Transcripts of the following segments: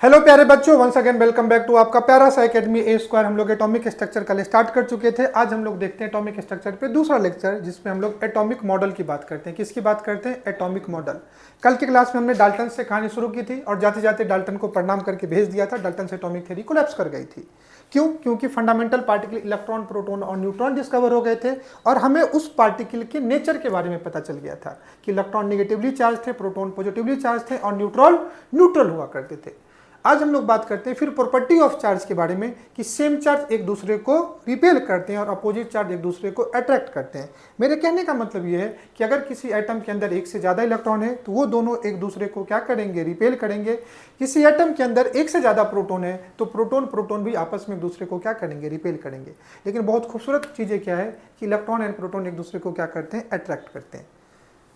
Hello प्यारे बच्चों, once again welcome back to आपका प्यारा सा एकेडमी ए स्क्वायर। हम लोग एटॉमिक स्ट्रक्चर कल स्टार्ट कर चुके थे। आज हम लोग देखते हैं एटॉमिक स्ट्रक्चर पे दूसरा लेक्चर, जिसमें हम लोग एटॉमिक मॉडल की बात करते हैं। किसकी बात करते हैं? Atomic model. कल की क्लास में हमने डाल्टन से कहानी शुरू की थी और जाते जाते डाल्टन को प्रणाम करके भेज दिया था। डाल्टन से एटॉमिक थ्योरी कोलैप्स कर गई थी। क्यों? क्योंकि फंडामेंटल पार्टिकल इलेक्ट्रॉन, प्रोटॉन और न्यूट्रॉन डिस्कवर हो गए थे और हमें उस पार्टिकल के नेचर के बारे में पता चल गया था कि इलेक्ट्रॉन नेगेटिवली चार्ज थे, प्रोटॉन पॉजिटिवली चार्ज थे और न्यूट्रॉन न्यूट्रल हुआ करते थे। आज हम लोग बात करते हैं फिर प्रॉपर्टी ऑफ चार्ज के बारे में कि सेम चार्ज एक दूसरे को रिपेल करते हैं और अपोजिट चार्ज एक दूसरे को अट्रैक्ट करते हैं। मेरे कहने का मतलब ये है कि अगर किसी एटम के अंदर एक से ज़्यादा इलेक्ट्रॉन है तो वो दोनों एक दूसरे को क्या करेंगे? रिपेल करेंगे। किसी एटम के अंदर एक से ज़्यादा प्रोटॉन है तो प्रोटॉन प्रोटॉन भी आपस में एक दूसरे को क्या करेंगे? रिपेल करेंगे। लेकिन बहुत खूबसूरत चीज़ें क्या है कि इलेक्ट्रॉन एंड प्रोटॉन एक दूसरे को क्या करते हैं? अट्रैक्ट करते हैं।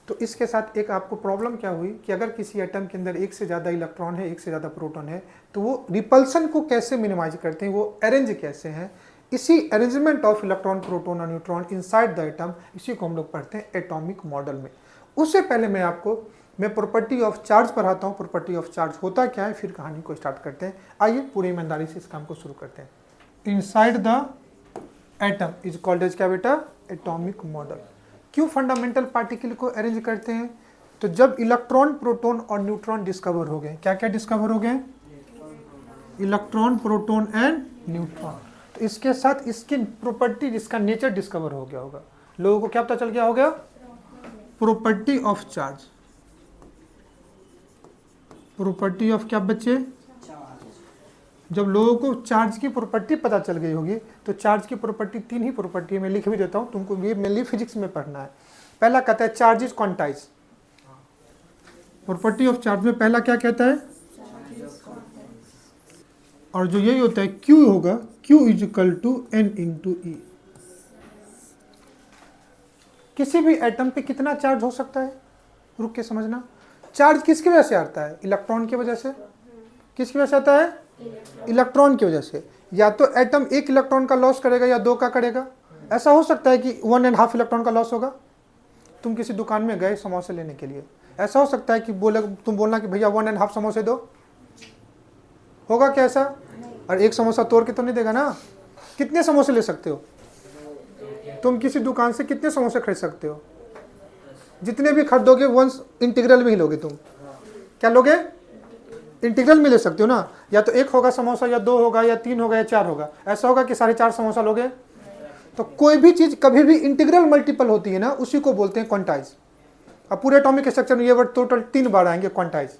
तो इसके साथ एक आपको प्रॉब्लम क्या हुई कि अगर किसी एटम के अंदर एक से ज़्यादा इलेक्ट्रॉन है, एक से ज़्यादा प्रोटॉन है, तो वो रिपल्सन को कैसे मिनिमाइज करते हैं, वो अरेंज कैसे हैं। इसी अरेंजमेंट ऑफ इलेक्ट्रॉन, प्रोटॉन और न्यूट्रॉन इनसाइड द एटम, इसी को हम लोग पढ़ते हैं एटॉमिक मॉडल में। उससे पहले मैं प्रॉपर्टी ऑफ चार्ज पढ़ाता हूँ। प्रॉपर्टी ऑफ चार्ज होता क्या है, फिर कहानी को स्टार्ट करते हैं। आइए पूरी ईमानदारी से इस काम को शुरू करते हैं। Inside the atom is called as क्या बेटा? Atomic model. क्यों फंडामेंटल पार्टिकल को अरेंज करते हैं? तो जब इलेक्ट्रॉन, प्रोटॉन और न्यूट्रॉन डिस्कवर हो गए, क्या क्या डिस्कवर हो गए? Electron, proton and neutron. तो इसके साथ इसकी प्रॉपर्टी, जिसका नेचर डिस्कवर हो गया होगा। लोगों को क्या पता चल गया होगा? Property of charge. Property of क्या बच्चे? जब लोगों को चार्ज की प्रॉपर्टी पता चल गई होगी तो चार्ज की प्रॉपर्टी तीन ही प्रॉपर्टी मैं लिख भी देता हूं, तुमको ये मेनली फिजिक्स में पढ़ना है। पहला कहता है charge is quantize. Property of charge में पहला क्या कहता है? और जो यही होता है Q होगा, Q is equal to N into E। किसी भी एटम पे कितना चार्ज हो सकता है? रुक के समझना। चार्ज किसकी वजह से आता है? इलेक्ट्रॉन की वजह से। किसकी वजह से आता है? इलेक्ट्रॉन की वजह से। या तो एटम एक इलेक्ट्रॉन का लॉस करेगा या दो का करेगा। ऐसा हो सकता है कि 1.5 इलेक्ट्रॉन का लॉस होगा। तुम किसी दुकान में गए समोसे लेने के लिए, ऐसा हो सकता है कि तुम बोलना कि भैया 1.5 समोसे दो, होगा क्या ऐसा? और एक समोसा तोड़ के तो नहीं देगा ना। कितने समोसे ले सकते हो तुम? किसी दुकान से कितने समोसे खरीद सकते हो? जितने भी खरीदोगे वंस इंटीग्रल में ही लोगे तुम। क्या लोगे? इंटीग्रल में ले सकते हो ना। या तो एक होगा समोसा, या दो होगा, या तीन होगा, या चार होगा। ऐसा होगा कि 4.5 समोसा लोगे। तो कोई भी चीज कभी भी इंटीग्रल मल्टीपल होती है ना, उसी को बोलते हैं क्वांटाइज। अब पूरे एटॉमिक स्ट्रक्चर में ये वर्ड टोटल 3 बार आएंगे, क्वांटाइज।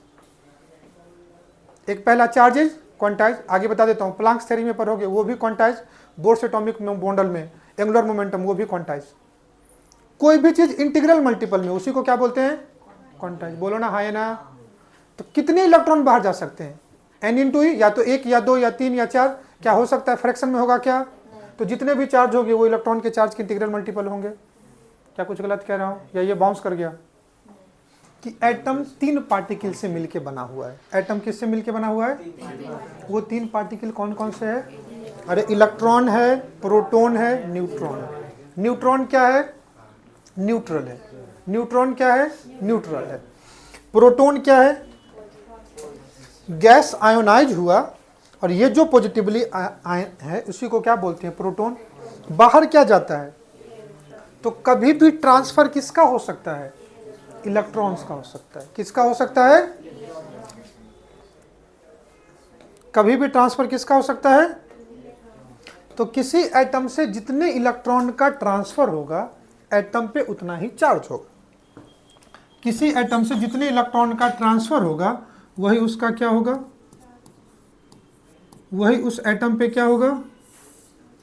एक पहला चार्जेज, क्वांटाइज। आगे बता देता हूँ, प्लांक्स थ्योरी में पढ़ोगे, वो भी क्वांटाइज। बोर्स एटॉमिक मॉडल में एंगुलर मोमेंटम, वो भी क्वांटाइज। कोई भी चीज इंटीग्रल मल्टीपल में, उसी को क्या बोलते हैं? क्वांटाइज। बोलो ना, हाँ या ना। तो कितने इलेक्ट्रॉन बाहर जा सकते हैं? N into E। या तो एक, या दो, या तीन, या चार। क्या हो सकता है? फ्रैक्शन में होगा क्या? तो जितने भी चार्ज होंगे वो इलेक्ट्रॉन के चार्ज के इंटीग्रल मल्टीपल होंगे। क्या कुछ गलत कह रहा हूँ या ये बाउंस कर गया? कि एटम 3 पार्टिकल से मिलके बना हुआ है। एटम किससे मिलके बना हुआ है? वो 3 पार्टिकल कौन कौन से है? अरे इलेक्ट्रॉन है, प्रोटॉन है, न्यूट्रॉन है। न्यूट्रॉन क्या है? न्यूट्रल है। न्यूट्रॉन क्या है? न्यूट्रल है। प्रोटॉन क्या है? गैस आयोनाइज हुआ, और ये जो पॉजिटिवली है उसी को क्या बोलते हैं? प्रोटॉन। बाहर क्या जाता है? तो कभी भी ट्रांसफर किसका हो सकता है? इलेक्ट्रॉन्स का हो सकता है। किसका हो सकता है? कभी भी ट्रांसफर किसका हो सकता है? तो किसी एटम से जितने इलेक्ट्रॉन का ट्रांसफर होगा, एटम पे उतना ही चार्ज होगा। किसी एटम से जितने इलेक्ट्रॉन का ट्रांसफर होगा, वही उसका क्या होगा? वही उस एटम पे क्या होगा?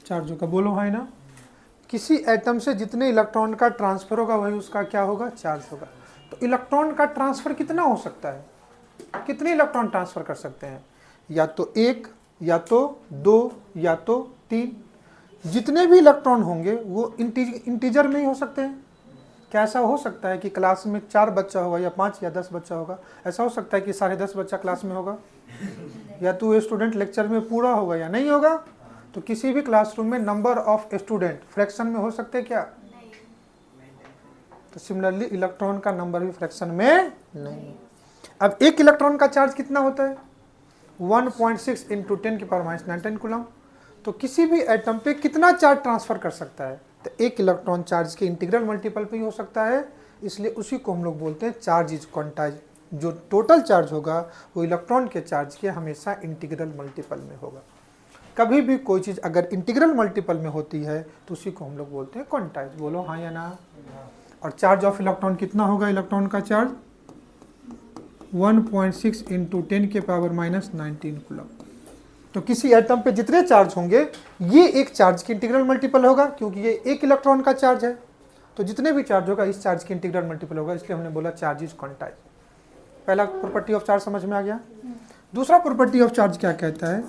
चार्ज होगा। बोलो हाँ ना। किसी एटम से जितने इलेक्ट्रॉन का ट्रांसफर होगा, वही उसका क्या होगा? चार्ज होगा। तो इलेक्ट्रॉन का ट्रांसफर कितना हो सकता है? कितने इलेक्ट्रॉन ट्रांसफर कर सकते हैं? या तो एक, या तो दो, या तो तीन। जितने भी इलेक्ट्रॉन होंगे वो इंटीजर में ही हो सकते हैं। क्या ऐसा हो सकता है कि क्लास में 4 बच्चा होगा, या 5 या 10 बच्चा होगा? ऐसा हो सकता है कि 10.5 बच्चा क्लास में होगा? या तो स्टूडेंट लेक्चर में पूरा होगा या नहीं होगा? तो किसी भी क्लासरूम में नंबर ऑफ स्टूडेंट फ्रैक्शन में हो सकते हैं क्या? तो सिमिलरली इलेक्ट्रॉन का नंबर भी फ्रैक्शन में नहीं। अब एक इलेक्ट्रॉन का चार्ज कितना होता है? 1.6 इंटू 10 की पावर माइनस 19 कूलम। तो किसी भी एटम पे कितना चार्ज ट्रांसफर कर सकता है, तो एक इलेक्ट्रॉन चार्ज के इंटीग्रल मल्टीपल पे ही हो सकता है, इसलिए उसी को हम लोग बोलते हैं चार्ज इज क्वांटाइज। जो टोटल चार्ज होगा वो इलेक्ट्रॉन के चार्ज के हमेशा इंटीग्रल मल्टीपल में होगा। कभी भी कोई चीज़ अगर इंटीग्रल मल्टीपल में होती है तो उसी को हम लोग बोलते हैं क्वांटाइज। बोलो हाँ या ना। और चार्ज ऑफ इलेक्ट्रॉन कितना होगा, इलेक्ट्रॉन का चार्ज 1.6 इंटू 10 के पावर माइनस 19 कूलम। तो किसी एटम पे जितने चार्ज होंगे ये एक चार्ज की इंटीग्रल मल्टीपल होगा, क्योंकि ये एक इलेक्ट्रॉन का चार्ज है। तो जितने भी चार्ज होगा इस चार्ज की इंटीग्रल मल्टीपल होगा, इसलिए हमने बोला चार्ज इज क्वांटाइज। पहला प्रॉपर्टी ऑफ चार्ज समझ में आ गया। दूसरा प्रॉपर्टी ऑफ चार्ज क्या कहता है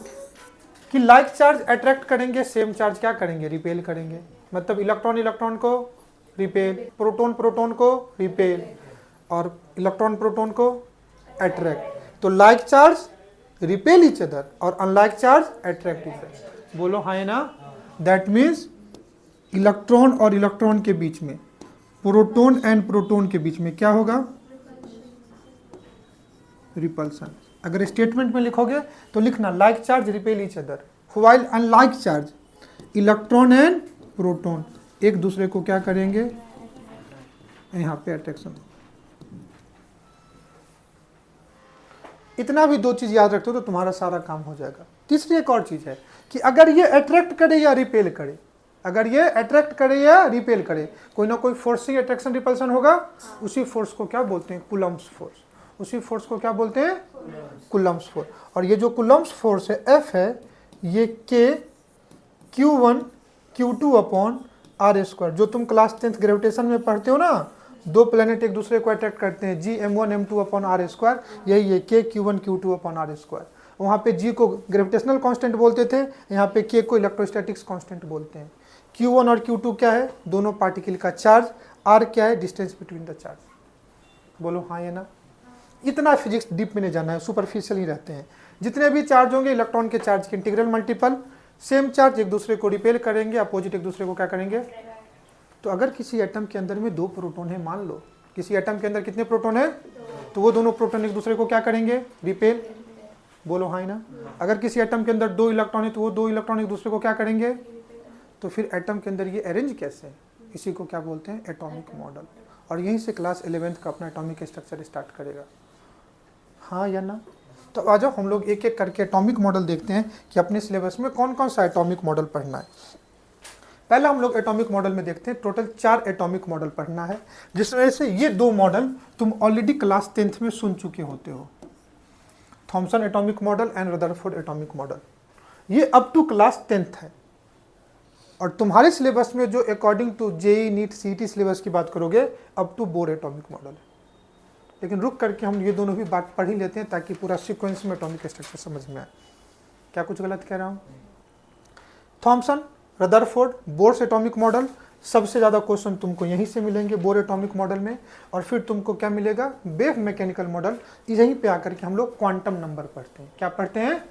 कि लाइक चार्ज अट्रैक्ट करेंगे, सेम चार्ज क्या करेंगे, रिपेल करेंगे। मतलब इलेक्ट्रॉन इलेक्ट्रॉन को रिपेल, प्रोटॉन प्रोटॉन को रिपेल, और इलेक्ट्रॉन प्रोटॉन को अट्रैक्ट। तो like charge repel each other और unlike charge attract each other. बोलो हाँ है ना। दैट मीन्स इलेक्ट्रॉन और इलेक्ट्रॉन के बीच में, प्रोटॉन एंड प्रोटॉन के बीच में क्या होगा, रिपल्सन। अगर स्टेटमेंट में लिखोगे तो लिखना like charge repel each other, while unlike charge electron and proton एक दूसरे को क्या करेंगे, यहां पे अट्रैक्शन। इतना भी दो चीज याद रखते हो तो तुम्हारा सारा काम हो जाएगा। तीसरी एक और चीज है कि अगर ये अट्रैक्ट करे या रिपेल करे, अगर ये अट्रैक्ट करे या रिपेल करे, कोई ना कोई फोर्सिंग अट्रैक्शन रिपल्सन होगा, उसी फोर्स को क्या बोलते हैं, कूलम्ब्स फोर्स। उसी फोर्स को क्या बोलते हैं, कूलम्ब्स फोर्स। और ये जो कूलम्ब्स फोर्स है एफ है, ये के Q1 Q2 upon are square. जो तुम क्लास 10th ग्रेविटेशन में पढ़ते हो ना, दो प्लेनेट एक दूसरे को अट्रैक्ट करते हैं, जी M1 M2 upon are square, यही है के Q1 Q2 upon are square. वहाँ पे जी को ग्रेविटेशनल कांस्टेंट बोलते थे, यहाँ पे के को इलेक्ट्रोस्टैटिक्स कांस्टेंट बोलते हैं। Q1 और Q2 क्या है, दोनों पार्टिकल का चार्ज, आर क्या है, डिस्टेंस बिटवीन द चार्ज। बोलो हाँ या ना। इतना फिजिक्स डीप में नहीं जाना है, सुपरफिशियल ही रहते हैं। जितने भी चार्ज होंगे इलेक्ट्रॉन के चार्ज के इंटीग्रल मल्टीपल, सेम चार्ज एक दूसरे को रिपेल करेंगे, अपोजिट एक दूसरे को क्या करेंगे। तो अगर किसी एटम के अंदर में दो प्रोटॉन है, मान लो किसी एटम के अंदर कितने प्रोटॉन है, तो वो दोनों प्रोटॉन एक दूसरे को क्या करेंगे, रिपेल। बोलो हाँ ना। अगर किसी एटम के अंदर दो इलेक्ट्रॉन है तो वो दो इलेक्ट्रॉन एक दूसरे को क्या करेंगे। तो फिर एटम के अंदर ये अरेंज कैसे है, इसी को क्या बोलते हैं, एटॉमिक मॉडल। और यहीं से क्लास 11th का अपना एटॉमिक स्ट्रक्चर स्टार्ट करेगा। हाँ या ना। तो आ जाओ हम लोग एक एक करके एटॉमिक मॉडल देखते हैं कि अपने सिलेबस में कौन कौन सा एटॉमिक मॉडल पढ़ना है। पहला हम लोग एटॉमिक मॉडल में देखते हैं, टोटल 4 एटॉमिक मॉडल पढ़ना है, जिसमें से ये 2 मॉडल तुम ऑलरेडी क्लास 10th में सुन चुके होते हो, Thomson atomic model and Rutherford atomic model. ये अप टू क्लास 10th है। और तुम्हारे सिलेबस में जो according to JEE NEET CET syllabus की बात करोगे, up to Bohr atomic model है। लेकिन रुक करके हम ये दोनों भी बात पढ़ ही लेते हैं ताकि पूरा सीक्वेंस में एटॉमिक स्ट्रक्चर समझ में आए। क्या कुछ गलत कह रहा हूँ। Thomson, Rutherford, Bohr's atomic model, सबसे ज़्यादा क्वेश्चन तुमको यहीं से मिलेंगे बोर एटॉमिक मॉडल में। और फिर तुमको क्या मिलेगा, वेव मैकेनिकल मॉडल। यहीं पे आकर के हम लोग क्वांटम नंबर पढ़ते हैं। क्या पढ़ते हैं,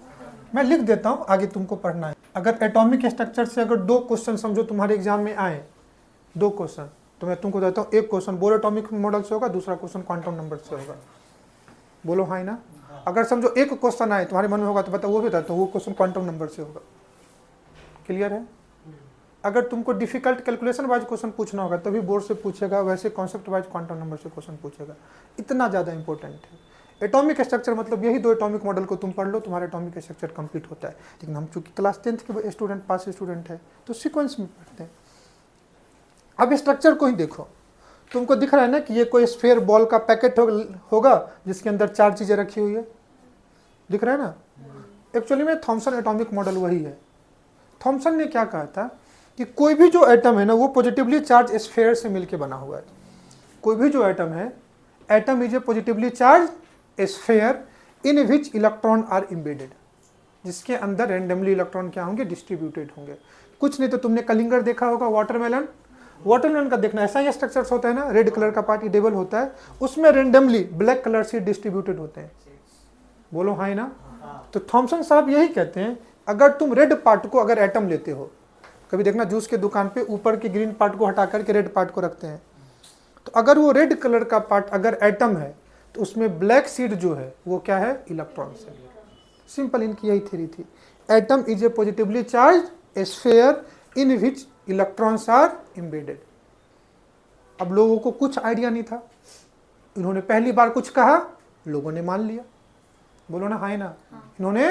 मैं लिख देता हूँ, आगे तुमको पढ़ना है। अगर एटॉमिक स्ट्रक्चर से अगर 2 क्वेश्चन समझो तुम्हारे एग्जाम में आए, 2 क्वेश्चन, तो मैं तुमको देता हूँ, एक क्वेश्चन बोर एटॉमिक मॉडल से होगा, दूसरा क्वेश्चन क्वांटम नंबर से होगा। बोलो हाँ ना। अगर समझो एक क्वेश्चन आए तुम्हारे मन में होगा तो बताओ वो भी रहता है, वो क्वेश्चन क्वांटम नंबर से होगा। क्लियर है। अगर तुमको डिफिकल्ट कैलकुलेशन वाइज क्वेश्चन पूछना होगा तभी बोर्ड से पूछेगा, वैसे कॉन्सेप्ट वाइज क्वांटम नंबर से क्वेश्चन पूछेगा। इतना ज़्यादा इंपॉर्टेंट है एटॉमिक स्ट्रक्चर। मतलब यही 2 एटॉमिक मॉडल को तुम पढ़ लो, तुम्हारा एटॉमिक स्ट्रक्चर कंप्लीट होता है। लेकिन हम चूंकि क्लास 10th के स्टूडेंट, पास स्टूडेंट है, तो सीक्वेंस में पढ़ते हैं। अब स्ट्रक्चर को ही देखो, तुमको दिख रहा है ना कि ये कोई स्फेयर बॉल का पैकेट होगा जिसके अंदर 4 चीज़ें रखी हुई है, दिख रहा है ना। एक्चुअली में थॉमसन एटॉमिक मॉडल वही है। थॉमसन ने क्या कहा था कि कोई भी जो एटम है ना वो पॉजिटिवली चार्ज स्फेयर से मिलके बना हुआ है। कोई भी जो एटम है, atom is a positively charge sphere in which electron are embedded, जिसके अंदर रेंडमली इलेक्ट्रॉन क्या होंगे, डिस्ट्रीब्यूटेड होंगे। कुछ नहीं तो तुमने कलिंगर देखा होगा, वाटरमेलन, वाटरमेलन का देखना ऐसा ही स्ट्रक्चर्स होता है ना, रेड कलर का पार्ट इडेबल होता है, उसमें रेंडमली ब्लैक कलर से डिस्ट्रीब्यूटेड होते हैं। बोलो हाँ ना। तो थॉमसन साहब यही कहते हैं, अगर तुम रेड पार्ट को अगर एटम लेते हो, कभी देखना जूस के दुकान पे ऊपर के ग्रीन पार्ट को हटा करके रेड पार्ट को रखते हैं, तो अगर वो रेड कलर का पार्ट अगर एटम है तो उसमें ब्लैक सीड जो है वो क्या है, इलेक्ट्रॉन से। सिंपल इनकी यही थ्योरी थी। Atom is a positively charge sphere in which electrons are embedded. अब लोगों को कुछ आइडिया नहीं था, इन्होंने पहली बार कुछ कहा, लोगों ने मान लिया। बोलो ना, हाय ना, इन्होंने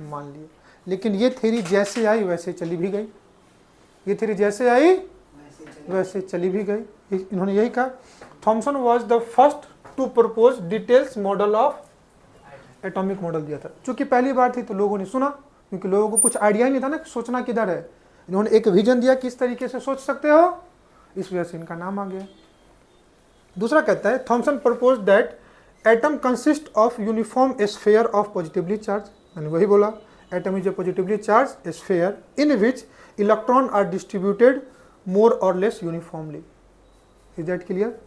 मान लिया। लेकिन ये थ्योरी जैसे आई वैसे चली भी गई, ये थ्योरी जैसे आई वैसे चली भी गई। इन्होंने यही कहा, Thomson was the first to propose details model of atomic model दिया था। चूंकि पहली बार थी तो लोगों ने सुना, क्योंकि लोगों को कुछ आइडिया ही नहीं था ना सोचना किधर है। इन्होंने एक विजन दिया किस तरीके से सोच सकते हो, इस वजह से इनका नाम आ गया। दूसरा कहता है, Thomson propose that atom consist of uniform sphere of positively charge. मैंने वही बोला, atom is a positively charge sphere in which electron are distributed more or less uniformly. Is that clear?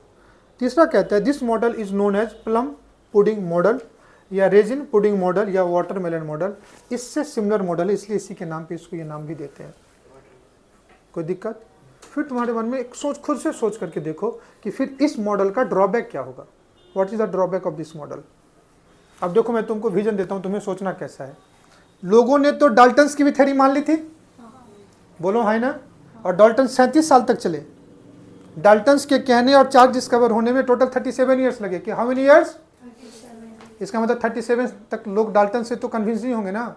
तीसरा कहता है, this model is known as plum pudding model या raisin pudding model या watermelon model. इससे similar model है, इसलिए इसी के नाम पे इसको ये नाम भी देते हैं। कोई दिक्कत? फिर तुम्हारे मन में एक खुद से सोच करके देखो कि फिर इस मॉडल का ड्रॉबैक क्या होगा। What is the drawback of this model? अब देखो, मैं तुमको विजन देता हूं, तुम्हें सोचना कैसा है। लोगों ने तो डाल्टन्स की भी थ्योरी मान ली थी, बोलो हाय ना, और डाल्टन 37 साल तक चले। डाल्टन्स के कहने और चार्ज डिस्कवर होने में टोटल 37 ईयर्स लगे। कि हाउ मेनी ईयर्स? इसका मतलब 37 तक लोग डाल्टन से तो कन्विंस नहीं होंगे ना।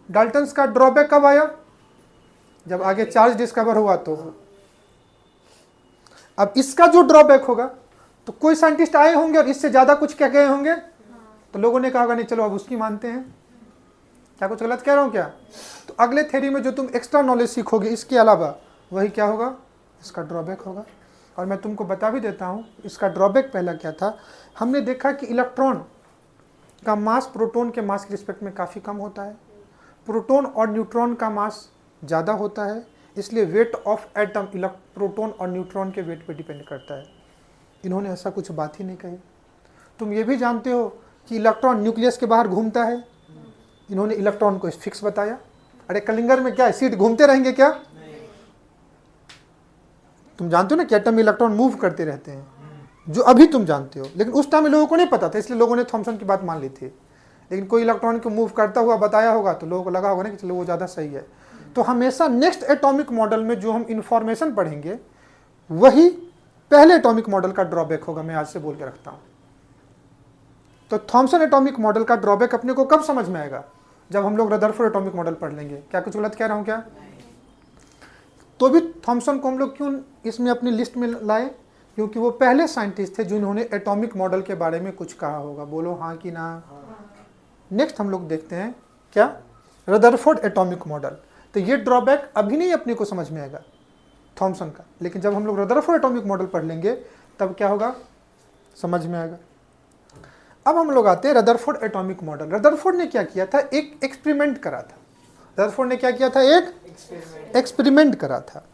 डाल्टन्स का ड्रॉबैक कब आया? जब आगे चार्ज डिस्कवर हुआ तो। अब इसका जो ड्रॉबैक होगा तो कोई साइंटिस्ट आए होंगे और इससे ज्यादा कुछ कह गए होंगे, तो लोगों ने कहा नहीं चलो अब उसकी मानते हैं। क्या कुछ गलत कह रहा हूं क्या? तो अगले थ्योरी में जो तुम एक्स्ट्रा नॉलेज सीखोगे इसके अलावा, वही क्या होगा? इसका ड्रॉबैक होगा। और मैं तुमको बता भी देता हूं इसका ड्रॉबैक पहला क्या था। हमने देखा कि इलेक्ट्रॉन का मास प्रोटॉन के मास के रिस्पेक्ट में काफ़ी कम होता है, प्रोटॉन और न्यूट्रॉन का मास ज़्यादा होता है, इसलिए वेट ऑफ एटम प्रोटॉन और न्यूट्रॉन के वेट पे डिपेंड करता है। इन्होंने ऐसा कुछ बात ही नहीं कही। तुम ये भी जानते हो कि इलेक्ट्रॉन न्यूक्लियस के बाहर घूमता है, इन्होंने इलेक्ट्रॉन को फिक्स बताया। अरे कलिंगर में क्या है, सीट घूमते रहेंगे क्या? तुम जानते हो ना कि एटम में इलेक्ट्रॉन मूव करते रहते हैं, जो अभी तुम जानते हो, लेकिन उस टाइम लोगों को नहीं पता था, इसलिए लोगों ने थॉमसन की बात मान ली थी। लेकिन कोई इलेक्ट्रॉन को मूव करता हुआ बताया होगा तो लोगों को लगा होगा ना कि चलो वो ज़्यादा सही है। तो हमेशा नेक्स्ट एटॉमिक मॉडल में जो हम इंफॉर्मेशन पढ़ेंगे वही पहले एटॉमिक मॉडल का ड्रॉबैक होगा। मैं आज से बोल के रखता हूँ। तो थॉमसन एटॉमिक मॉडल का ड्रॉबैक अपने को कब समझ में आएगा? जब हम लोग रदरफोर्ड एटॉमिक मॉडल पढ़ लेंगे। क्या कुछ गलत कह रहा हूँ क्या? तो भी थॉमसन को हम लोग क्यों इसमें अपनी लिस्ट में लाए? क्योंकि वो पहले साइंटिस्ट थे जिन्होंने एटॉमिक मॉडल के बारे में कुछ कहा होगा। बोलो हाँ कि ना। नेक्स्ट हम लोग देखते हैं क्या, रदरफोर्ड एटॉमिक मॉडल। तो ये ड्रॉबैक अभी नहीं अपने को समझ में आएगा थॉमसन का, लेकिन जब हम लोग रदरफोर्ड एटॉमिक मॉडल पढ़ लेंगे तब क्या होगा, समझ में आएगा। अब हम लोग आते हैं रदरफोर्ड एटॉमिक मॉडल। रदरफोर्ड ने क्या किया था, एक एक्सपेरिमेंट करा था। रदरफोर्ड ने क्या किया था, एक एक्सपेरिमेंट करा था।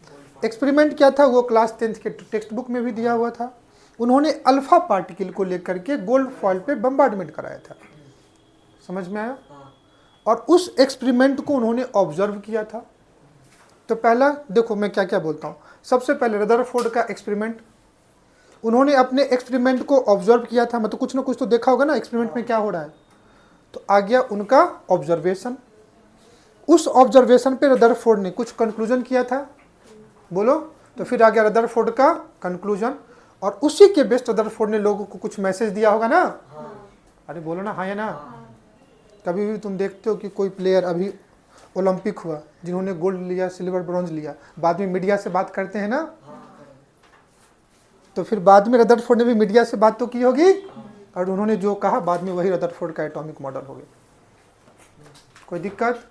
एक्सपेरिमेंट क्या था, वो क्लास 10th के टेक्स्ट बुक में भी दिया हुआ था। उन्होंने अल्फा पार्टिकल को लेकर के गोल्ड फॉइल पे बम्बार्डमेंट कराया था। समझ में आया? और उस एक्सपेरिमेंट को उन्होंने ऑब्जर्व किया था। तो पहला देखो मैं क्या क्या बोलता हूँ। सबसे पहले रदरफोर्ड का एक्सपेरिमेंट, उन्होंने अपने एक्सपेरिमेंट को ऑब्जर्व किया था। मतलब कुछ ना कुछ तो देखा होगा ना एक्सपेरिमेंट में क्या हो रहा है। तो आ गया उनका ऑब्जर्वेशन। उस ऑब्जर्वेशन पे रदरफोर्ड ने कुछ कंक्लूजन किया था। बोलो। तो फिर आ गया रदरफोर्ड का कंक्लूजन, और उसी के बेस्ट रदरफोर्ड ने लोगों को कुछ मैसेज दिया होगा ना। अरे बोलो ना हाँ या ना। कभी भी तुम देखते हो कि कोई प्लेयर अभी ओलंपिक हुआ, जिन्होंने गोल्ड लिया, सिल्वर, ब्रॉन्ज लिया, बाद में मीडिया से बात करते हैं ना। तो फिर बाद में रदरफोर्ड ने भी मीडिया से बात तो की होगी, और उन्होंने जो कहा बाद में वही रदरफोर्ड का एटॉमिक मॉडल हो गया। कोई दिक्कत?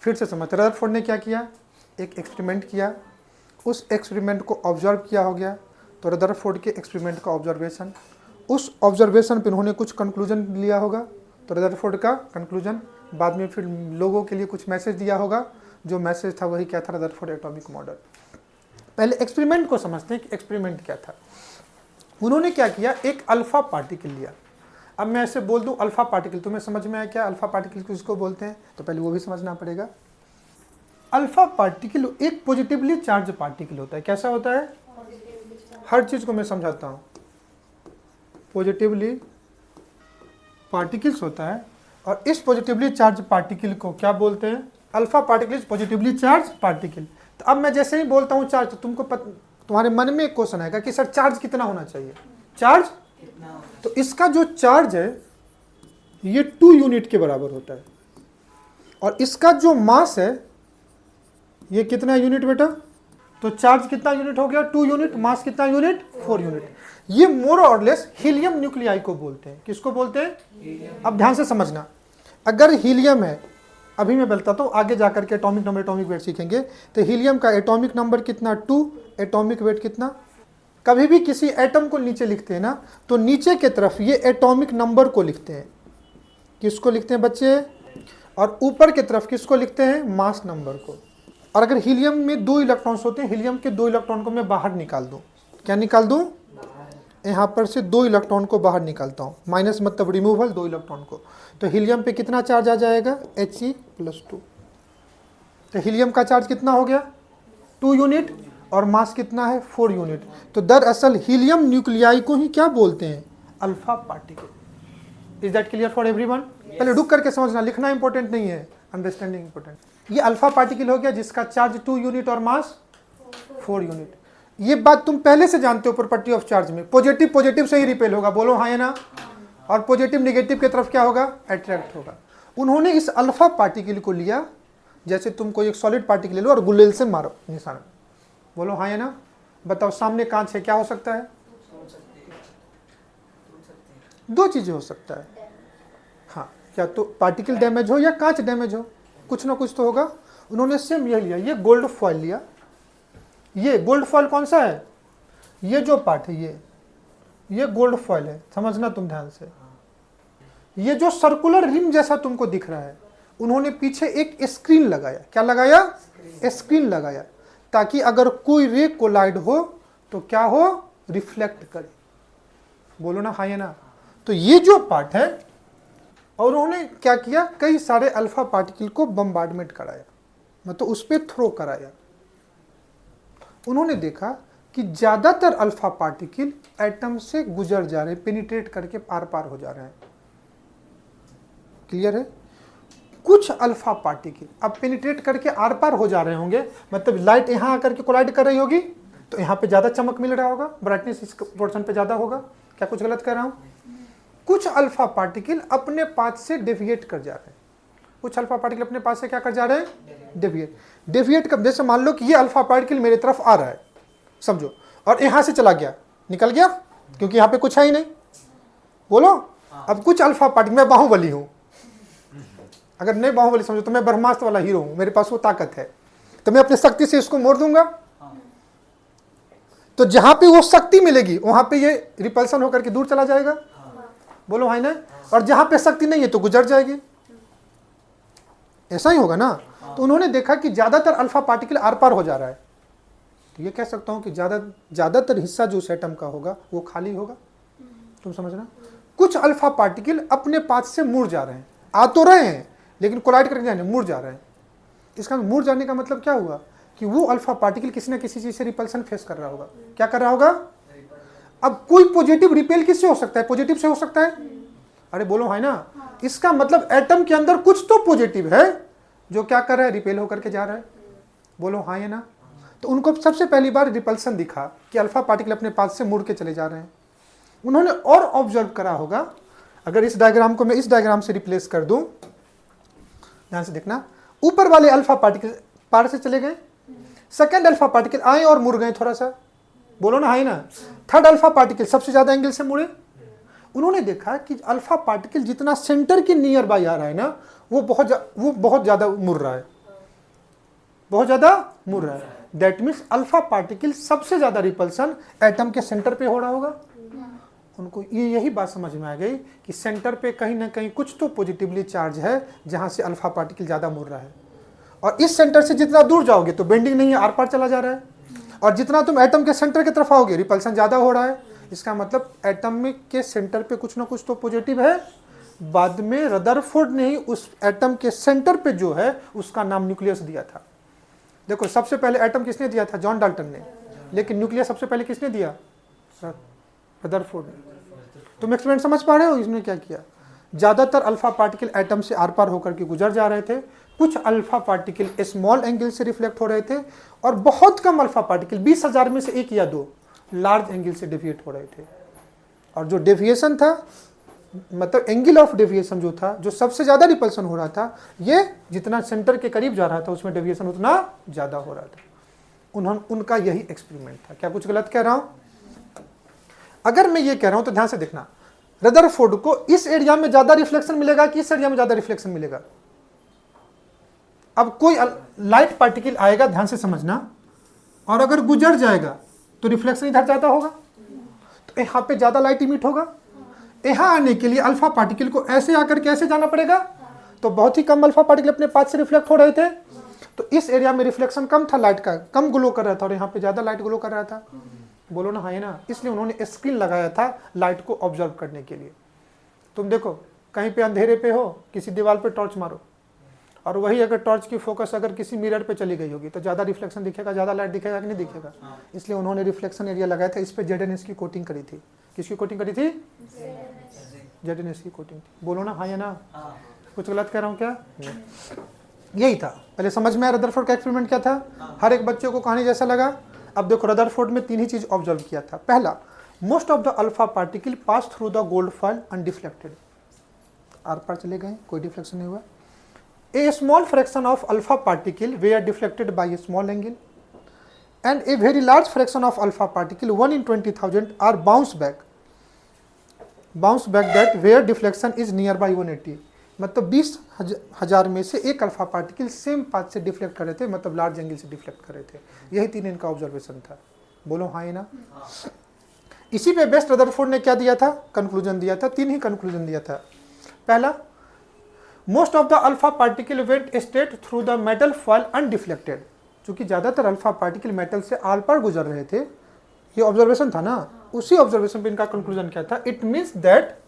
फिर से समझ। रदरफोर्ड ने क्या किया, एक एक्सपेरिमेंट किया, उस एक्सपेरिमेंट को ऑब्जर्व किया हो गया। तो रदरफोर्ड के एक्सपेरिमेंट का ऑब्जर्वेशन, उस ऑब्जर्वेशन पे उन्होंने कुछ कंक्लूजन लिया होगा। तो रदरफोर्ड का कंक्लूजन, बाद में फिर लोगों के लिए कुछ मैसेज दिया होगा। जो मैसेज था वही क्या था, रदरफोर्ड एटॉमिक मॉडल। पहले एक्सपेरिमेंट को समझते हैं कि एक्सपेरिमेंट क्या था। उन्होंने क्या किया, एक अल्फा पार्टिकल लिया। अब मैं ऐसे बोल दूं अल्फा पार्टिकल, तुम्हें समझ में आया क्या अल्फा पार्टिकल किसको बोलते हैं? तो पहले वो भी समझना पड़ेगा। अल्फा पार्टिकल एक पॉजिटिवली चार्ज पार्टिकल होता है। कैसा होता है? हर चीज को मैं समझाता हूं। पॉजिटिवली पार्टिकल्स होता है, और इस पॉजिटिवली चार्ज पार्टिकल को क्या बोलते हैं? Alpha particle is positively charge particle. तो अब मैं जैसे ही बोलता हूँ चार्ज, तो तुमको तुम्हारे मन में एक क्वेश्चन आएगा कि सर चार्ज कितना होना चाहिए? चार्ज, तो इसका जो चार्ज है ये 2 यूनिट के बराबर होता है, और इसका जो मास है ये कितना यूनिट बेटा? तो चार्ज कितना यूनिट हो गया? 2 यूनिट। मास कितना यूनिट? 4 यूनिट। ये मोर और लेस हीलियम न्यूक्लियाई को बोलते हैं। किसको बोलते हैं? अब ध्यान से समझना, अगर हीलियम है, अभी मैं बताता हूँ, आगे जाकर के एटॉमिक नंबर एटॉमिक वेट सीखेंगे, तो हीलियम का एटॉमिक नंबर कितना? 2, एटॉमिक वेट कितना? कभी भी किसी एटम को नीचे लिखते हैं ना, तो नीचे के तरफ ये एटॉमिक नंबर को लिखते हैं। किसको लिखते हैं बच्चे? और ऊपर की तरफ किसको लिखते हैं? मास नंबर को। और अगर हीलियम में 2 इलेक्ट्रॉन्स होते हैं, हीलियम के 2 इलेक्ट्रॉन को मैं बाहर निकाल दूं, क्या निकाल दूं? यहाँ पर से 2 इलेक्ट्रॉन को बाहर निकालता हूँ, माइनस मतलब रिमूवल 2 इलेक्ट्रॉन को, तो हीलियम पे कितना चार्ज आ जाएगा? He+2। तो हीलियम का चार्ज कितना हो गया? 2 यूनिट, और मास कितना है? 4 यूनिट। तो दरअसल हीलियम न्यूक्लियाई को ही क्या बोलते हैं? Alpha particle. Is that clear for everyone? पहले रुक करके समझना, लिखना इंपॉर्टेंट नहीं है, अंडरस्टैंडिंग इंपॉर्टेंट। ये अल्फा पार्टिकल हो गया जिसका चार्ज 2 यूनिट और मास 4 यूनिट। ये बात तुम पहले से जानते हो प्रॉपर्टी ऑफ चार्ज में, पॉजिटिव पॉजिटिव से ही रिपेल होगा, बोलो हाँ या ना? और पॉजिटिव नेगेटिव की तरफ क्या होगा? अट्रैक्ट होगा। उन्होंने इस अल्फा पार्टिकल को लिया, जैसे तुम कोई एक सॉलिड पार्टिकल ले लो और गुलेल से मारो निशाना, बोलो हाँ या ना? बताओ, सामने कांच है, क्या हो सकता है? 2 चीजें हो सकता है, हाँ, या तो पार्टिकल डैमेज हो या कांच डैमेज हो, कुछ ना कुछ तो होगा। उन्होंने सेम यह लिया, ये गोल्ड फॉइल लिया। ये गोल्ड फॉइल कौन सा है? ये जो पार्ट है ये गोल्ड फॉइल है, समझना तुम ध्यान से। ये जो सर्कुलर रिम जैसा तुमको दिख रहा है, उन्होंने पीछे एक स्क्रीन लगाया। क्या लगाया? स्क्रीन लगाया, ताकि अगर कोई रे कोलाइड हो तो क्या हो? रिफ्लेक्ट करे। बोलो ना हाँ या ना? तो ये जो पार्ट है, और उन्होंने क्या किया? कई सारे अल्फा पार्टिकल को बम्बार्डमेंट कराया, मतलब उस पर थ्रो कराया। उन्होंने देखा कि ज्यादातर अल्फा पार्टिकल एटम से गुजर जा रहे हैं, पेनिट्रेट करके पार पार हो जा रहे हैं। क्लियर है? कुछ अल्फा पार्टिकल अब पेनिट्रेट करके आर पार हो जा रहे होंगे, मतलब लाइट यहां आकर के कोलाइड कर रही होगी, तो यहां पे ज्यादा चमक मिल रहा होगा, ब्राइटनेस इस पोर्शन पे ज्यादा होगा। क्या कुछ गलत कह रहा हूं? कुछ अल्फा पार्टिकल अपने पाथ से डेविएट कर जा रहे हैं। कुछ अल्फा पार्टिकल अपने पास से क्या कर जा रहे हैं? डेविएट कर, जैसे मान लो कि ये अल्फा पार्टिकल मेरे तरफ आ रहा है, समझो, और यहां से चला गया, निकल गया, क्योंकि यहां पे कुछ है ही नहीं। बोलो, अब कुछ अल्फा पार्टिकल, मैं बाहुबली हूं, अगर नहीं बाहुबली समझो तो मैं ब्रह्मास्त्र वाला हीरो हूं, मेरे पास वो ताकत है, तो मैं अपनी शक्ति से इसको मोड़ दूंगा। तो जहां पे वो शक्ति मिलेगी वहां पे ये रिपल्सन होकर के दूर चला जाएगा। बोलो भाई ना? और जहां पे शक्ति नहीं है तो गुजर जाएगी, ऐसा ही होगा ना? तो उन्होंने देखा कि ज्यादातर अल्फा पार्टिकल आर पार हो जा रहा है, तो ये कह सकता हूं कि ज्यादातर हिस्सा जो उस एटम का होगा वो खाली होगा। तुम समझना? कुछ अल्फा पार्टिकल अपने पाथ से मुड़ जा रहे हैं, आ तो रहे हैं लेकिन कोलाइड करके जाने मुड़ जा रहे हैं। इसका मुड़ जाने का मतलब क्या हुआ? कि वो अल्फा पार्टिकल किसी न किसी चीज से रिपल्सन फेस कर रहा होगा। क्या कर रहा होगा? अब कोई पॉजिटिव रिपेल किससे हो सकता है? पॉजिटिव से हो सकता है। अरे बोलो है ना? इसका मतलब एटम के अंदर कुछ तो पॉजिटिव है जो क्या कर रहा है? रिपेल होकर के जा रहा है। बोलो हाँ या ना? तो उनको सबसे पहली बार रिपल्सन दिखा कि अल्फा पार्टिकल अपने पाथ से मुड़ के चले जा रहे हैं। उन्होंने और ऑब्जर्व करा होगा, अगर इस डायग्राम को मैं इस डायग्राम से रिप्लेस कर दूं, ध्यान से देखना, ऊपर वाले अल्फा पार्टिकल पार से चले गए, सेकंड अल्फा पार्टिकल आए और मुड़ गए थोड़ा सा। बोलो ना, है ना? थर्ड अल्फा पार्टिकल सबसे ज्यादा एंगल से मुड़े। उन्होंने देखा कि अल्फा पार्टिकल जितना सेंटर के नियर बाय आ रहा है ना, वो बहुत ज्यादा मुड़ रहा है, बहुत ज्यादा मुड़ रहा है। दैट मीन्स अल्फा पार्टिकल सबसे ज्यादा रिपल्सन एटम के सेंटर पे हो रहा होगा। उनको यही बात समझ में आ गई कि सेंटर पे कहीं ना कहीं कुछ तो पॉजिटिवली चार्ज है जहां से अल्फा पार्टिकल ज्यादा मुड़ रहा है। और इस सेंटर से जितना दूर जाओगे तो बेंडिंग नहीं है, आर पार चला जा रहा है, और जितना तुम एटम के सेंटर की तरफ आओगे रिपल्सन ज्यादा हो रहा है। इसका मतलब एटम में के सेंटर पे कुछ ना कुछ तो पॉजिटिव है। बाद में रदरफोर्ड ने ही उस एटम के सेंटर पे जो है उसका नाम न्यूक्लियस दिया था। देखो, सबसे पहले एटम किसने दिया था? जॉन डाल्टन ने, लेकिन न्यूक्लियस सबसे पहले किसने दिया? रदरफोर्ड ने। तुम एक्सपेरिमेंट समझ पा रहे हो इसने क्या किया? ज़्यादातर अल्फा पार्टिकल एटम से आर पार होकर के गुजर जा रहे थे, कुछ अल्फा पार्टिकल स्मॉल एंगल से रिफ्लेक्ट हो रहे थे, और बहुत कम अल्फा पार्टिकल 20,000 में से 1 या 2 लार्ज एंगल से डेविएट हो रहे थे। और जो डेविएशन था, मतलब एंगल ऑफ डेविएशन जो था, जो सबसे ज़्यादा रिपल्सन हो रहा था, ये जितना सेंटर के करीब जा रहा था उसमें डेविएशन उतना ज़्यादा हो रहा था। उनका यही एक्सपेरिमेंट था। क्या कुछ गलत कह रहा हूँ? अगर मैं ये कह रहा हूँ तो ध्यान से देखना, रदरफोर्ड को इस एरिया में ज़्यादा रिफ्लेक्शन मिलेगा कि इस एरिया में ज़्यादा रिफ्लेक्शन मिलेगा? अब कोई लाइट पार्टिकल आएगा, ध्यान से समझना, और अगर गुजर जाएगा तो रिफ्लेक्शन इधर ज़्यादा होगा, तो यहाँ पे ज़्यादा लाइट इमिट होगा। यहाँ आने के लिए अल्फा पार्टिकल को ऐसे आकर के ऐसे जाना पड़ेगा, तो बहुत ही कम अल्फा पार्टिकल अपने पाथ से रिफ्लेक्ट हो रहे थे, तो इस एरिया में रिफ्लेक्शन कम था, लाइट का कम ग्लो कर रहा था, और यहाँ पे ज़्यादा लाइट ग्लो कर रहा था। बोलो ना हाँ है ना? इसलिए उन्होंने स्क्रीन लगाया था लाइट को ऑब्जर्व करने के लिए। तुम देखो कहीं पे अंधेरे पे हो, किसी दीवार पे टॉर्च मारो, और वही अगर टॉर्च की फोकस अगर किसी मिरर पे चली गई होगी तो ज़्यादा रिफ्लेक्शन दिखेगा, ज़्यादा लाइट दिखेगा कि नहीं दिखेगा? इसलिए उन्होंने रिफ्लेक्शन एरिया लगाया था, इस पर ZNS की कोटिंग करी थी। किसकी कोटिंग करी थी? ZNS की कोटिंग थी। बोलो ना हाँ या ना? कुछ गलत कह रहा हूँ क्या? यही था। पहले समझ में आया रदरफोर्ड का एक्सपेरिमेंट क्या था? हर एक बच्चे को कहानी जैसा लगा? अब देखो, रदरफोर्ड में 3 ही चीज ऑब्जर्व किया था। पहला, most of the alpha particle pass through the gold foil undeflected, आर पार चले गए, कोई डिफ्लेक्शन नहीं हुआ। A small fraction of alpha particle were deflected by a small angle, and a very large fraction of alpha particle, 1 in 20,000, are bounced back that where deflection is nearby 180। मतलब 20,000 में से एक अल्फा पार्टिकल सेम पाथ से deflect कर रहे थे, मतलब large angle से डिफ्लेक्ट कर रहे थे। यही 3 इनका ऑब्जर्वेशन था। बोलो हाँ ना? इसी पे बेस्ट रदरफोर्ड ने क्या दिया था? कंक्लूजन दिया था। 3 ही कंक्लूजन दिया था। पहला, most of the alpha particle went straight through the metal foil undeflected, क्योंकि ज्यादातर अल्फा पार्टिकल मेटल से आर पार गुजर रहे थे। ये ऑब्जर्वेशन था ना? उसी ऑब्जर्वेशन पे इनका कंक्लूजन क्या था? It means that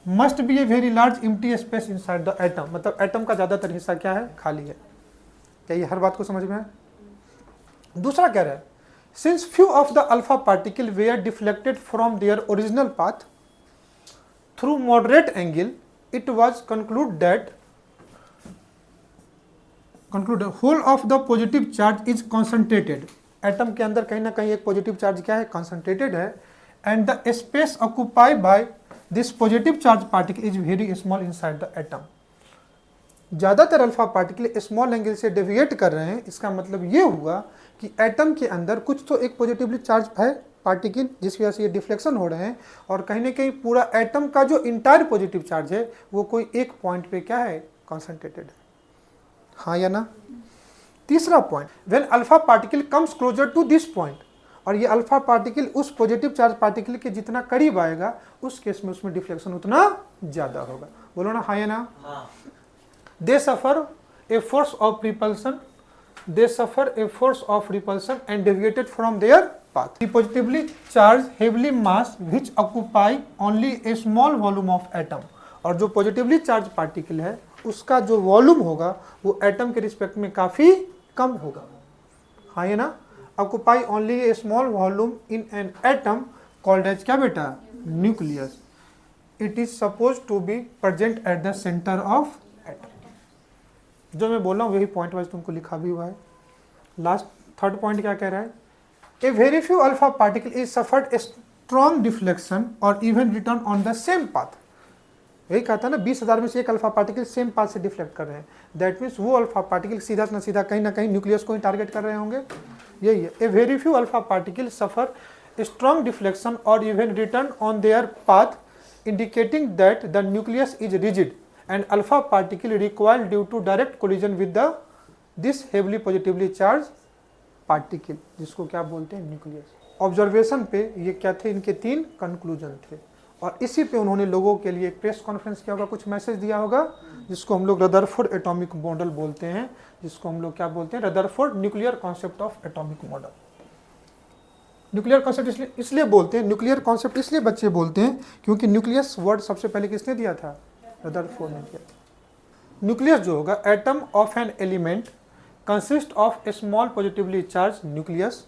must be a very large empty space inside the atom, मतलब एटम का ज्यादातर हिस्सा क्या है? खाली है। क्या ये हर बात को समझ में है? दूसरा कह रहा है, since few of the alpha particle were deflected from their original path through moderate angle, it was concluded whole of the positive charge is concentrated। Atom के अंदर कहीं ना कहीं एक पॉजिटिव चार्ज क्या है? कंसंट्रेटेड है। And the space occupied by this positive charge particle is very small inside the atom. ज्यादातर अल्फा पार्टिकल स्मॉल एंगल से डेविएट कर रहे हैं। इसका मतलब ये हुआ कि एटम के अंदर कुछ तो एक पॉजिटिवली चार्ज है पार्टिकल, जिस वजह से ये डिफ्लेक्शन हो रहे हैं, और कहीं ना कहीं पूरा एटम का जो इंटायर पॉजिटिव चार्ज है वो कोई एक पॉइंट पे क्या है? कॉन्सेंट्रेटेड है। हाँ या ना? तीसरा point, when alpha particle comes closer to this point, और ये अल्फा पार्टिकल उस पॉजिटिव चार्ज पार्टिकल के जितना करीब आएगा उस केस में उसमें डिफ्लेक्शन उतना ज्यादा होगा। बोलो ना हाँ या ना? They suffer a force of repulsion, they suffer a force of repulsion and deviated from their path। The positively charged heavily mass which occupy only a small volume of atom, और जो पॉजिटिवली चार्ज पार्टिकल है उसका जो volume होगा वो atom के respect में काफी कम होगा। हाँ ये ना? Occupy only a small volume in an atom called as क्या बेटा? Nucleus. It is suppose to be present at the centre of atom. जो मैं बोल रहा हूँ वही पॉइंट वाइज तुमको लिखा भी हुआ है। लास्ट थर्ड पॉइंट क्या कह रहा है? A very few alpha particle is suffered a strong deflection और even return on the same path. वही कहा था ना, 20,000 में से एक अल्फा पार्टिकल सेम पाथ से डिफ्लेक्ट कर रहे हैं। दैट मीन्स वो अल्फा पार्टिकल सीधा ना सीधा कहीं ना कहीं न्यूक्लियस को ही टारगेट कर रहे होंगे। यही है, a very few alpha particle suffer strong deflection और even return on their path, indicating that the nucleus is rigid and alpha particle recoil due to direct collision with this heavily positively charged particle, जिसको क्या बोलते हैं? Nucleus. Observation पे ये क्या थे? इनके 3 कंक्लूजन थे, और इसी पे उन्होंने लोगों के लिए प्रेस कॉन्फ्रेंस किया होगा, कुछ मैसेज दिया होगा, जिसको हम लोग रदरफोर्ड एटॉमिक मॉडल बोलते हैं, जिसको हम लोग क्या बोलते हैं? Rutherford nuclear concept of atomic model. Nuclear concept इसलिए बोलते हैं, न्यूक्लियर कॉन्सेप्ट इसलिए बच्चे बोलते हैं क्योंकि न्यूक्लियस वर्ड सबसे पहले किसने दिया था? रदरफोर्ड ने किया था। न्यूक्लियस जो होगा, atom of an element consist of A small positively charge nucleus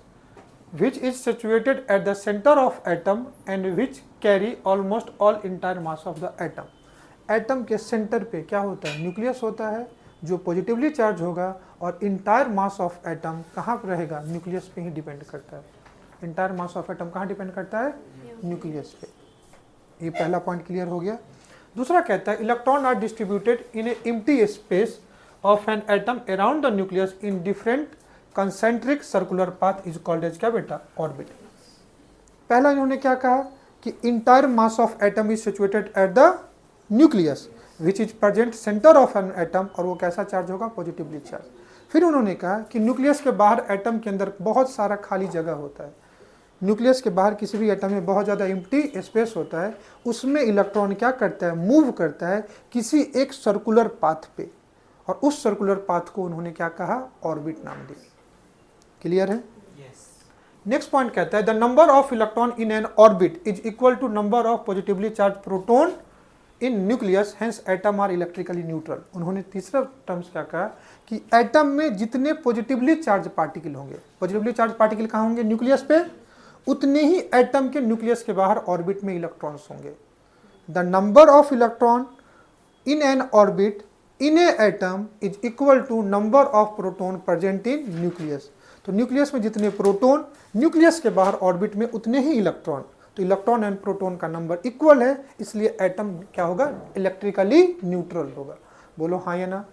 which is situated at the center of atom and which carry almost all entire mass of the atom. Atom के centre पे क्या होता है? Nucleus होता है जो positively charge होगा और इंटायर मास ऑफ एटम कहाँ पर रहेगा? न्यूक्लियस पे ही डिपेंड करता है। इंटायर मास ऑफ एटम कहाँ डिपेंड करता है? न्यूक्लियस पे। ये पहला पॉइंट क्लियर हो गया। दूसरा कहता है electron are distributed in a empty space of an atom around the nucleus in different concentric circular path is called as क्या बेटा? ऑर्बिट। पहला इन्होंने क्या कहा कि entire mass of atom is situated at the nucleus which is present centre of an atom, और वो कैसा चार्ज होगा? Positively charge. फिर उन्होंने कहा कि न्यूक्लियस के बाहर एटम के अंदर बहुत सारा खाली जगह होता है। न्यूक्लियस के बाहर किसी भी एटम में बहुत ज़्यादा एम्प्टी स्पेस होता है, उसमें इलेक्ट्रॉन क्या करता है? मूव करता है किसी एक सर्कुलर पाथ पे, और उस सर्कुलर पाथ को उन्होंने क्या कहा? ऑर्बिट नाम दिया। क्लियर है? नेक्स्ट पॉइंट कहता है the number of electron in an orbit is equal to number of positively charge proton in nucleus, hence atom are electrically neutral. उन्होंने तीसरा टर्म्स क्या कहा कि एटम में जितने पॉजिटिवली चार्ज पार्टिकल होंगे, पॉजिटिवली चार्ज पार्टिकल कहाँ होंगे? न्यूक्लियस पे, उतने ही एटम के न्यूक्लियस के बाहर ऑर्बिट में इलेक्ट्रॉन्स होंगे। The number of electron in an orbit in a atom is equal to number of proton present in nucleus. तो न्यूक्लियस में जितने प्रोटॉन, न्यूक्लियस के बाहर ऑर्बिट में उतने ही इलेक्ट्रॉन। तो इलेक्ट्रॉन एंड प्रोटॉन का नंबर इक्वल है, इसलिए एटम क्या होगा? इलेक्ट्रिकली न्यूट्रल होगा। बोलो हाँ या ना।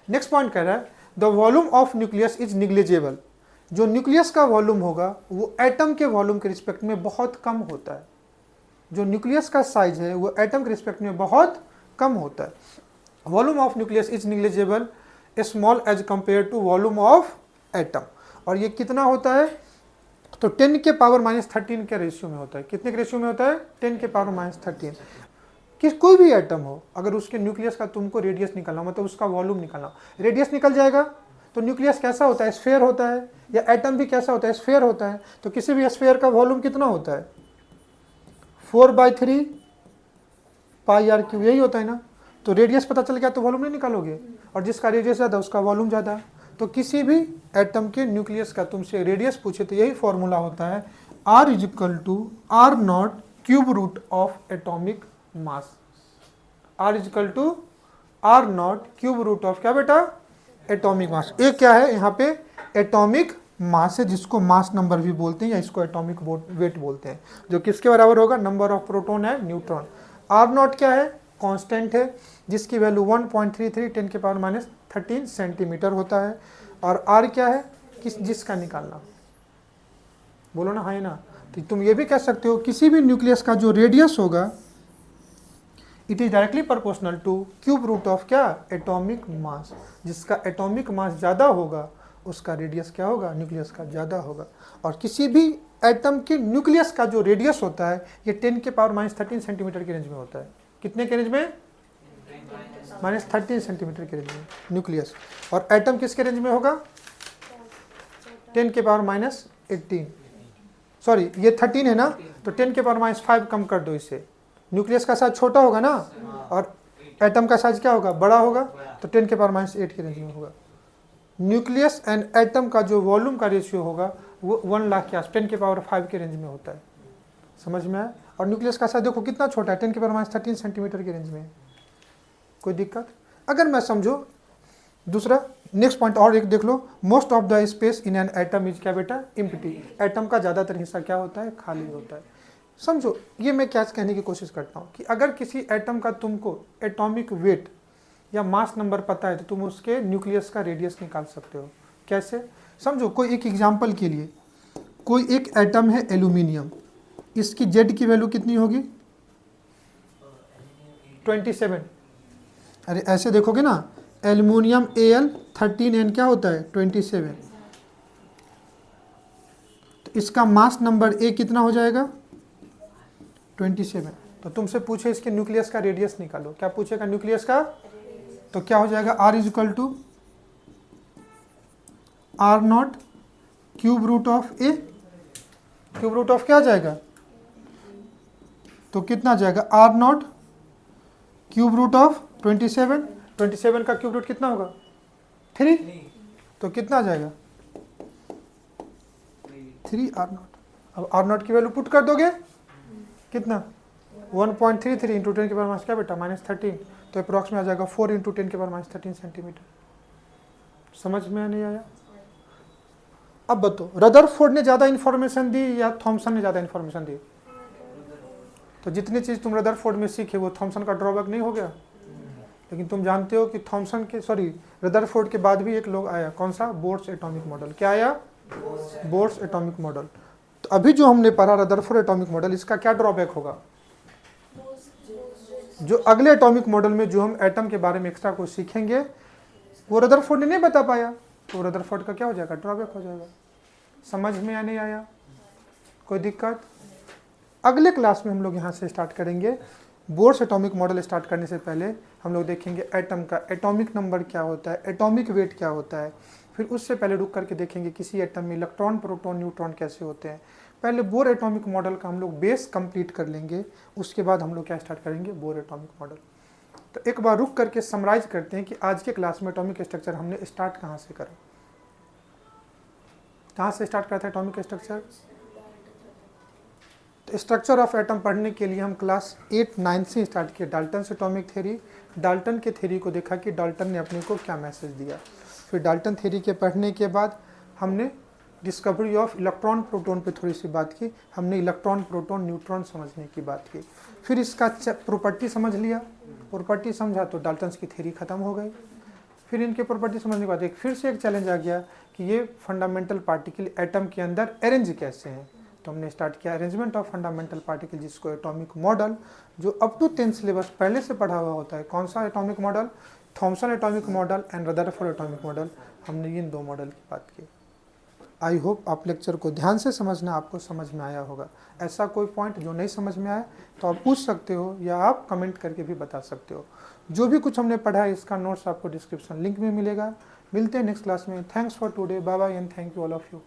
नेक्स्ट पॉइंट कह रहा है the volume of nucleus is negligible. जो न्यूक्लियस का वॉल्यूम होगा वो एटम के वॉल्यूम के रिस्पेक्ट में बहुत कम होता है। जो न्यूक्लियस का साइज है वो एटम के रिस्पेक्ट में बहुत कम होता है। Volume of nucleus is negligible small as compare to volume of atom. और ये कितना होता है? तो 10 के पावर -13 के रेशियो में होता है। कितने के रेशियो में होता है? 10 के पावर -13। कि कोई भी एटम हो, अगर उसके न्यूक्लियस का तुमको रेडियस निकालना, मतलब उसका वॉल्यूम निकालना, रेडियस निकल जाएगा। तो न्यूक्लियस कैसा होता है? स्फीयर होता है। या एटम भी कैसा होता है? स्फीयर होता है। तो किसी भी स्फीयर का वॉल्यूम कितना होता है? 4/3 πr3, यही होता है ना। तो रेडियस पता चल गया तो वॉल्यूम नहीं निकालोगे, और जिसका रेडियस ज़्यादा उसका वॉल्यूम ज़्यादा। तो किसी भी एटम के न्यूक्लियस का तुमसे रेडियस पूछे तो यही फॉर्मूला होता है R is equal to R0 cube root of atomic mass. R is equal to R0 cube root of क्या बेटा? Atomic mass. ये क्या है? यहाँ पे एटॉमिक मास है, जिसको मास नंबर भी बोलते हैं, या इसको एटॉमिक वेट बोलते हैं, जो किसके बराबर होगा? नंबर ऑफ प्रोटॉन है न्यूट्रॉन। R0 क्या है? कांस्टेंट है, जिसकी वैल्यू 1.33 10 के पावर -13 सेंटीमीटर होता है। और R क्या है? जिसका निकालना। बोलो ना हाँ या ना। तो तुम ये भी कह सकते हो किसी भी न्यूक्लियस का जो रेडियस होगा it is directly proportional to cube root of क्या? Atomic mass. जिसका एटॉमिक मास ज़्यादा होगा उसका रेडियस क्या होगा? न्यूक्लियस का ज़्यादा होगा। और किसी भी एटम के न्यूक्लियस का जो रेडियस होता है ये 10 के पावर -13 सेंटीमीटर के रेंज में होता है। कितने के रेंज में? -13 सेंटीमीटर के रेंज में न्यूक्लियस। और एटम किसके रेंज में होगा? 10 के पावर -18, सॉरी ये 13 है ना, तो 10 के पावर -5 कम कर दो इससे। न्यूक्लियस का साइज छोटा होगा ना, और एटम का साइज क्या होगा? बड़ा होगा। तो 10 के पावर -8 के रेंज में होगा। न्यूक्लियस एंड एटम का जो वॉल्यूम का रेशियो होगा वो 1 लाख के आस 10 के पावर 5 के रेंज में होता है। समझ में आया? और न्यूक्लियस का साइज देखो कितना छोटा है, 10 के पावर -13 सेंटीमीटर के रेंज में। कोई दिक्कत? अगर मैं समझो दूसरा नेक्स्ट पॉइंट और एक देख लो, most of the space in an atom is क्या बेटा? एम्प्टी। एटम का ज़्यादातर हिस्सा क्या होता है? खाली होता है। समझो ये मैं क्या कहने की कोशिश करता हूँ कि अगर किसी एटम का तुमको एटॉमिक वेट या मास नंबर पता है तो तुम उसके न्यूक्लियस का रेडियस निकाल सकते हो। कैसे? समझो कोई एक एग्जांपल के लिए, कोई एक एटम है एल्यूमिनियम, इसकी जेड की वैल्यू कितनी होगी? 27। अरे ऐसे देखोगे ना, एल्यूमिनियम Al13N क्या होता है? 27। तो इसका मास नंबर A कितना हो जाएगा? 27। तो तुमसे पूछे इसके न्यूक्लियस का रेडियस निकालो, क्या पूछेगा? न्यूक्लियस का। तो क्या हो जाएगा? R is equal to R0 cube root of A। Cube root of क्या जाएगा? तो कितना जाएगा? R0 cube root of 27। 27 का क्यूब रूट कितना होगा? 3। तो कितना जाएगा? 3r0। अब r0 की वैल्यू पुट कर दोगे, कितना 1.33 इंटू 10 के पावर माइनस क्या बेटा -13, तो अप्रॉक्स में आ जाएगा 4 इंटू 10 के पावर -13 सेंटीमीटर। समझ में नहीं आया? अब बताओ रदरफोर्ड ने ज़्यादा इन्फॉर्मेशन दी या थॉमसन ने ज़्यादा इन्फॉर्मेशन दी? तो जितनी चीज़ तुम रदरफोर्ड में सीखे वो थॉमसन का ड्रॉबैक नहीं हो गया? लेकिन तुम जानते हो कि थॉमसन के रदरफोर्ड के बाद भी एक लोग आया, कौन सा? Boards atomic model. क्या आया? Boards atomic model. तो अभी जो हमने पढ़ा रदरफोर्ड एटॉमिक मॉडल, इसका क्या ड्रॉबैक होगा? जो अगले एटॉमिक मॉडल में जो हम एटम के बारे में एक्स्ट्रा कुछ सीखेंगे वो रदरफोर्ड ने नहीं बता पाया, तो रदरफोर्ड का क्या हो जाएगा? ड्रॉबैक हो जाएगा। समझ में या नहीं आया? कोई दिक्कत? अगले क्लास में हम लोग यहाँ से स्टार्ट करेंगे। बोर्ड्स एटॉमिक मॉडल स्टार्ट करने से पहले हम लोग देखेंगे एटम का एटॉमिक नंबर क्या होता है, एटॉमिक वेट क्या होता है। फिर उससे पहले रुक करके देखेंगे किसी एटम में इलेक्ट्रॉन, प्रोटॉन, न्यूट्रॉन कैसे होते हैं। पहले बोर एटॉमिक मॉडल का हम लोग बेस कंप्लीट कर लेंगे, उसके बाद हम लोग क्या स्टार्ट करेंगे? Bore atomic model. तो एक बार रुक करके समराइज करते हैं कि आज के क्लास में एटॉमिक स्ट्रक्चर हमने स्टार्ट कहाँ से करा, कहाँ से स्टार्ट करा था एटॉमिक स्ट्रक्चर? तो स्ट्रक्चर ऑफ एटम पढ़ने के लिए हम क्लास 8-9 से स्टार्ट किया, डाल्टन से एटॉमिक थ्योरी। डाल्टन के थ्योरी को देखा कि डाल्टन ने अपने को क्या मैसेज दिया। फिर डाल्टन थ्योरी के पढ़ने के बाद हमने डिस्कवरी ऑफ इलेक्ट्रॉन प्रोटॉन पे थोड़ी सी बात की, हमने इलेक्ट्रॉन, प्रोटॉन, न्यूट्रॉन समझने की बात की। फिर इसका प्रॉपर्टी समझ लिया, प्रॉपर्टी समझा तो डाल्टन की थ्योरी खत्म हो गई। फिर इनके प्रॉपर्टी समझने के बाद फिर से एक चैलेंज आ गया कि ये फंडामेंटल पार्टिकल एटम के अंदर अरेंज कैसे हैं। तो हमने स्टार्ट किया अरेंजमेंट ऑफ फंडामेंटल पार्टिकल, जिसको एटॉमिक मॉडल, जो अप टू 10th सिलेबस पहले से पढ़ा हुआ होता है। कौन सा atomic model? Thomson atomic model and Rutherford atomic model. हमने इन दो मॉडल की बात की। आई होप आप लेक्चर को ध्यान से समझना, आपको समझ में आया होगा। ऐसा कोई पॉइंट जो नहीं समझ में आया तो आप पूछ सकते हो या आप कमेंट करके भी बता सकते हो। जो भी कुछ हमने पढ़ा है इसका नोट्स आपको डिस्क्रिप्शन लिंक में मिलेगा। मिलते हैं नेक्स्ट क्लास में। Thanks for today, bye bye and thank you all of you.